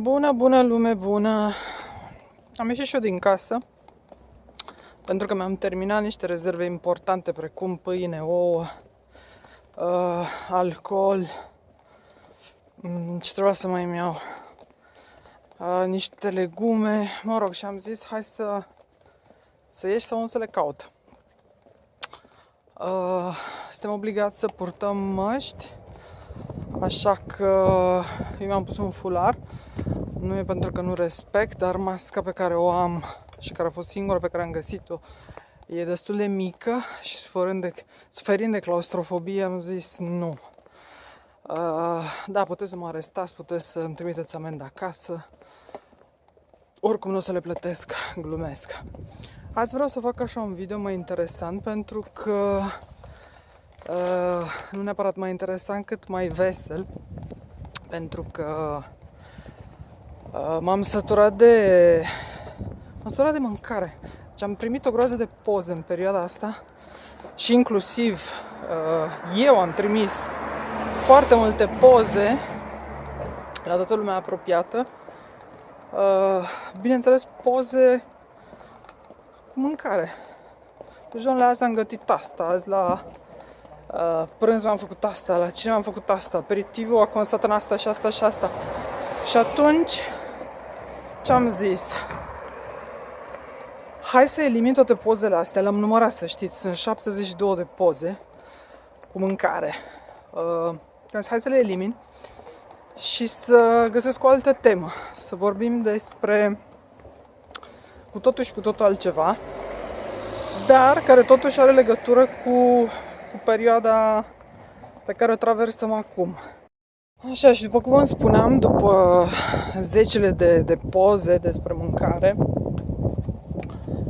Bună, bună lume, bună! Am ieșit și eu din casă pentru că mi-am terminat niște rezerve importante precum pâine, ouă, alcool și trebuia să mai îmi iau niște legume, mă rog, și am zis hai să ieși sau nu să le caut. Suntem obligați să purtăm măști, așa că eu mi-am pus un fular. Nu e pentru că nu respect, dar masca pe care o am și care a fost singura pe care am găsit-o e destul de mică și suferind de claustrofobie am zis nu. Da, puteți să mă arestați, puteți să îmi trimiteți amendă acasă. Oricum nu o să le plătesc, glumesc. Azi vreau să fac așa un video mai interesant pentru că nu neapărat mai interesant cât mai vesel, pentru că m-am săturat de mâncare. Deci am primit o groază de poze în perioada asta și inclusiv eu am trimis foarte multe poze la toată lumea apropiată. Bineînțeles, poze cu mâncare. Deci, domnule, azi am gătit asta, azi la prânz m-am făcut asta, la cine am făcut asta, aperitivul a constat în asta și asta și asta. Și atunci, ce am zis? Hai să elimin toate pozele astea, le-am numărat, să știți, sunt 72 de poze cu mâncare. Hai să le elimin și să găsesc o altă temă, să vorbim despre cu totul și cu totul altceva, dar care totuși are legătură cu perioada pe care o traversăm acum. Așa, și după cum vă spuneam, după zecile de poze despre mâncare,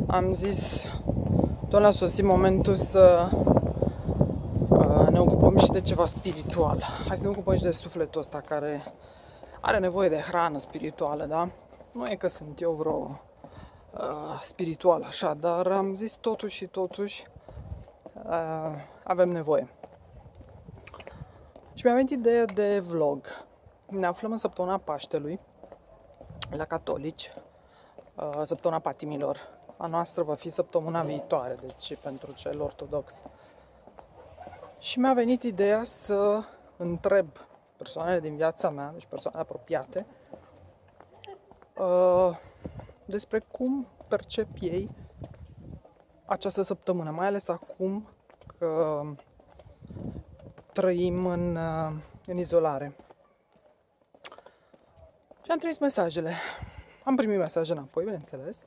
am zis, doamne, a sosit momentul să ne ocupăm și de ceva spiritual. Hai să ne ocupăm și de sufletul ăsta care are nevoie de hrană spirituală, da? Nu e că sunt eu vreo spiritual așa, dar am zis totuși avem nevoie. Și mi-a venit ideea de vlog. Ne aflăm în săptămâna Paștelui, la catolici, săptămâna patimilor. A noastră va fi săptămâna viitoare, deci pentru cel ortodox. Și mi-a venit ideea să întreb persoanele din viața mea, deci persoane apropiate, despre cum percep ei această săptămână, mai ales acum că trăim în izolare. Și am trimis mesajele. Am primit mesaje înapoi, bineînțeles.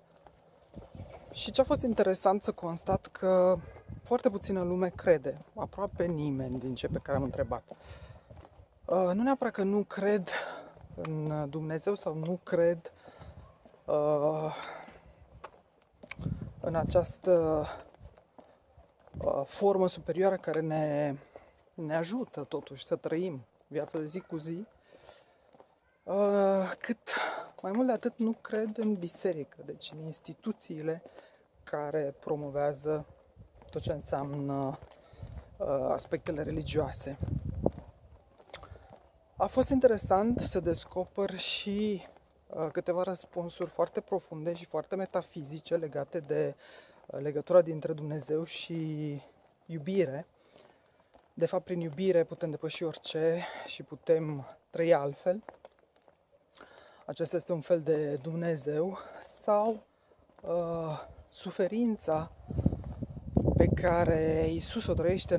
Și ce a fost interesant să constat că foarte puțină lume crede, aproape nimeni din cei pe care am întrebat. Nu neapărat că nu cred în Dumnezeu sau nu cred în această formă superioară care ne ajută totuși să trăim viața de zi cu zi, cât mai mult de atât nu cred în biserică, deci în instituțiile care promovează tot ce înseamnă aspectele religioase. A fost interesant să descoper și câteva răspunsuri foarte profunde și foarte metafizice legate de legătura dintre Dumnezeu și iubire. De fapt, prin iubire putem depăși orice și putem trăi altfel. Acesta este un fel de Dumnezeu sau suferința pe care Iisus o trăiește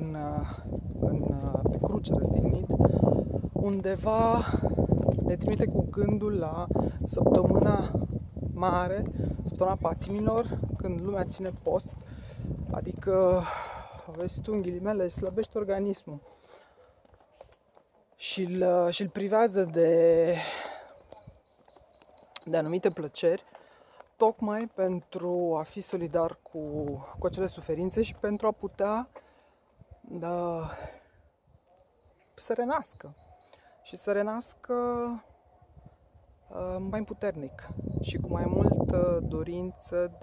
pe cruce răstignit, undeva ne trimite cu gândul la săptămâna mare, săptămâna patimilor, când lumea ține post, adică vezi tu, în ghilimele, își slăbește organismul și îl privează de anumite plăceri, tocmai pentru a fi solidar cu acele suferințe și pentru a putea să renască. Și să renască mai puternic și cu mai multă dorință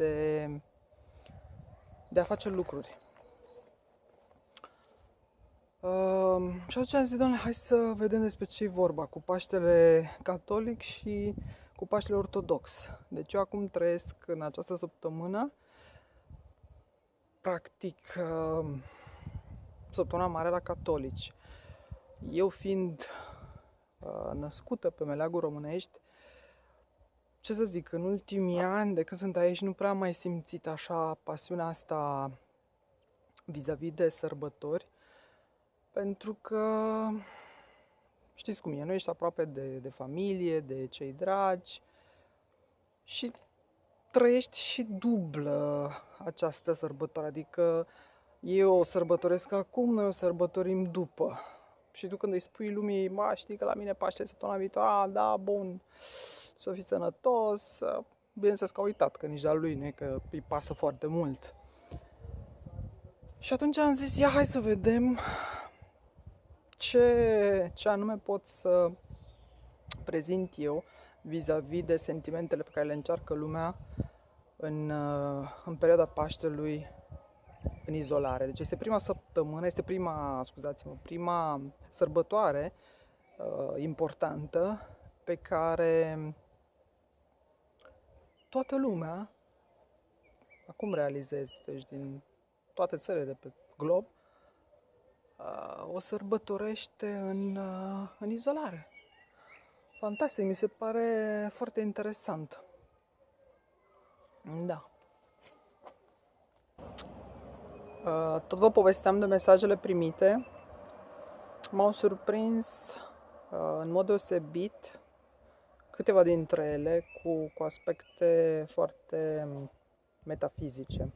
de a face lucruri. Și atunci am zis, doamne, hai să vedem despre ce e vorba cu Paștele catolic și cu Paștele ortodox. Deci eu acum trăiesc în această săptămână, practic, săptămâna mare la catolici. Eu fiind născută pe meleaguri românești, ce să zic, în ultimii ani, de când sunt aici, nu prea am mai simțit așa pasiunea asta vis-a-vis de sărbători, pentru că știți cum e, nu ești aproape de familie, de cei dragi și trăiești și dublă această sărbătoare, adică eu o sărbătoresc acum, noi o sărbătorim după. Și tu când îi spui lumii, știi că la mine Paște săptămâna viitoare, da, bun, să fii sănătos, bineînțeles că a uitat, că nici al lui nu e că îi pasă foarte mult. Și atunci am zis, ia hai să vedem ce anume pot să prezint eu vis-a-vis de sentimentele pe care le încearcă lumea în perioada Paștelui în izolare. Deci este prima sărbătoare importantă pe care toată lumea, acum realizez, deci din toate țările de pe glob, o sărbătorește în izolare. Fantastic, mi se pare foarte interesant. Da. Tot vă povesteam de mesajele primite. M-au surprins în mod deosebit câteva dintre ele cu aspecte foarte metafizice.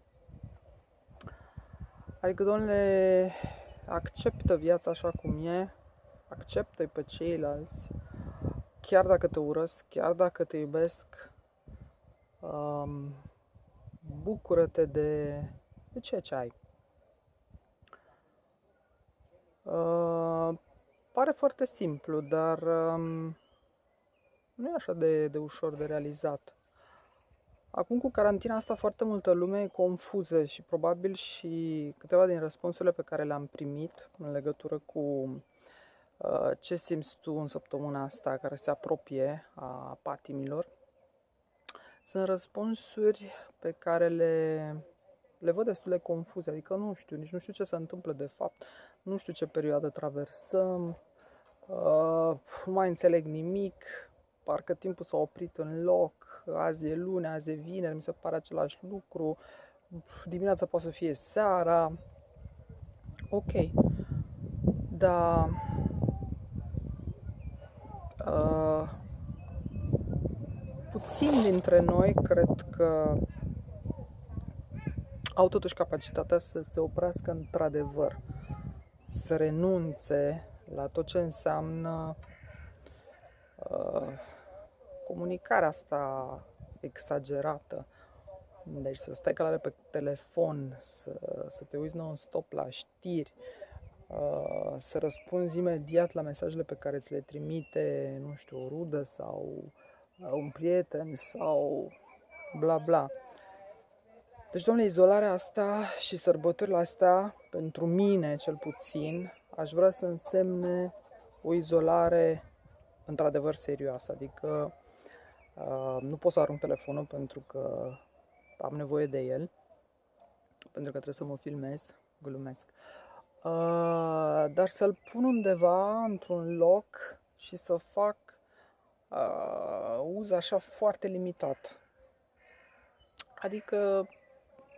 Adică, domnule, acceptă viața așa cum e, acceptă-i pe ceilalți, chiar dacă te urăsc, chiar dacă te iubesc, bucură-te de ceea ce ai. Pare foarte simplu, dar nu e așa de ușor de realizat. Acum cu carantina asta foarte multă lume e confuză și probabil și câteva din răspunsurile pe care le-am primit în legătură cu ce simți tu în săptămâna asta care se apropie a patimilor, sunt răspunsuri pe care le văd destul de confuze, adică nici nu știu ce se întâmplă de fapt, nu știu ce perioadă traversăm, nu mai înțeleg nimic, parcă timpul s-a oprit în loc, azi e luni, azi e vineri, mi se pare același lucru, dimineața poate să fie seara, ok, dar puțini dintre noi cred că au totuși capacitatea să se oprească într-adevăr, să renunțe la tot ce înseamnă comunicarea asta exagerată. Deci să stai calare pe telefon, să te uiți non-stop la știri, să răspunzi imediat la mesajele pe care ți le trimite, nu știu, o rudă sau un prieten sau bla bla. Deci, domnule, izolarea asta și sărbătorile astea, pentru mine cel puțin, aș vrea să însemne o izolare într-adevăr serioasă. Adică nu pot să arunc telefonul pentru că am nevoie de el, pentru că trebuie să mă filmez, glumesc. Dar să-l pun undeva, într-un loc și să fac uz așa foarte limitat. Adică,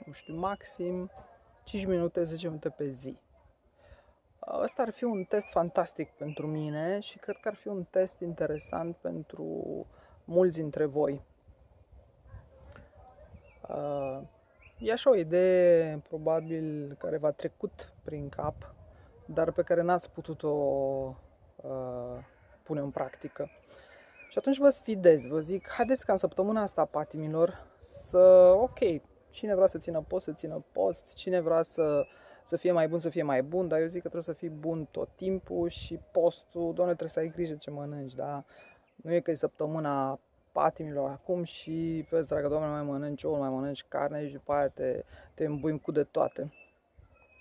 nu știu, maxim 5 minute, 10 minute pe zi. Ăsta ar fi un test fantastic pentru mine și cred că ar fi un test interesant pentru mulți dintre voi. E așa o idee, probabil, care v-a trecut prin cap, dar pe care n-ați putut-o pune în practică. Și atunci vă sfidez, vă zic, haideți ca în săptămâna asta a patimilor ok, cine vrea să țină post, să țină post, cine vrea să fie mai bun, să fie mai bun, dar eu zic că trebuie să fii bun tot timpul și postul, Doamne, trebuie să ai grijă ce mănânci, da? Nu e că e săptămâna patimilor acum și, vezi, dragă Doamne, mai mănânci ou, mai mănânci carne și după aia te îmbuim cu de toate.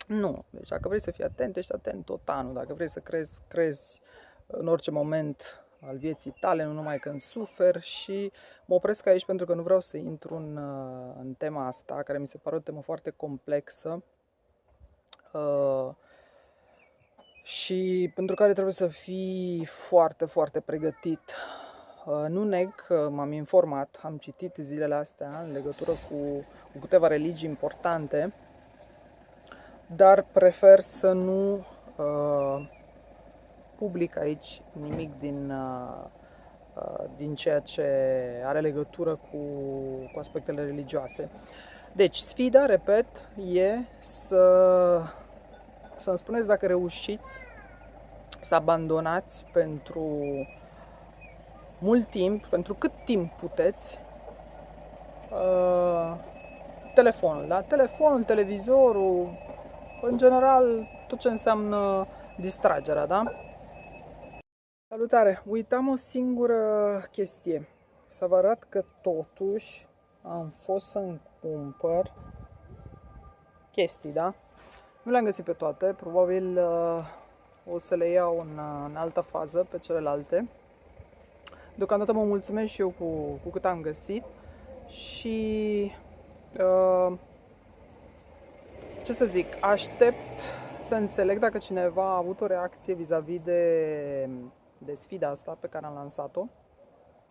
Nu. Deci dacă vrei să fii atent, ești atent tot anul. Dacă vrei să crezi în orice moment al vieții tale, nu numai când suferi. Și mă opresc aici pentru că nu vreau să intru în tema asta, care mi se pare o temă foarte complexă și pentru care trebuie să fii foarte, foarte pregătit. Nu neg că m-am informat, am citit zilele astea în legătură cu câteva religii importante, dar prefer să nu public aici nimic din ceea ce are legătură cu aspectele religioase. Deci, sfida, repet, e să-mi spuneți dacă reușiți să abandonați pentru mult timp, pentru cât timp puteți, telefonul, da? Telefonul, televizorul, în general, tot ce înseamnă distragerea, da? Salutare! Uitam o singură chestie. Să vă arăt că totuși am fost să-mi cumpăr chestii, da? Nu le-am găsit pe toate, probabil o să le iau în altă fază, pe celelalte. Deocamdată mă mulțumesc și eu cu cât am găsit și ce să zic, aștept să înțeleg dacă cineva a avut o reacție vis-a-vis de sfida asta pe care am lansat-o,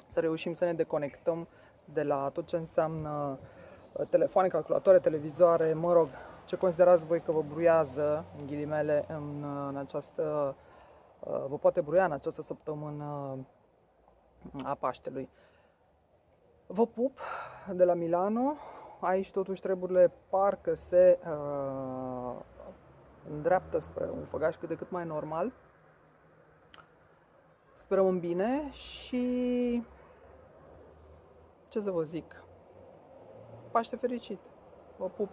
să reușim să ne deconectăm de la tot ce înseamnă telefoane, calculatoare, televizoare, mă rog, ce considerați voi că vă bruiază, în ghilimele, în această, vă poate bruia în această săptămână a Paștelui. Vă pup de la Milano. Aici totuși treburile parcă se îndreaptă spre un făgaș cât de cât mai normal. Sperăm în bine și ce să vă zic, Paște fericit! Vă pup!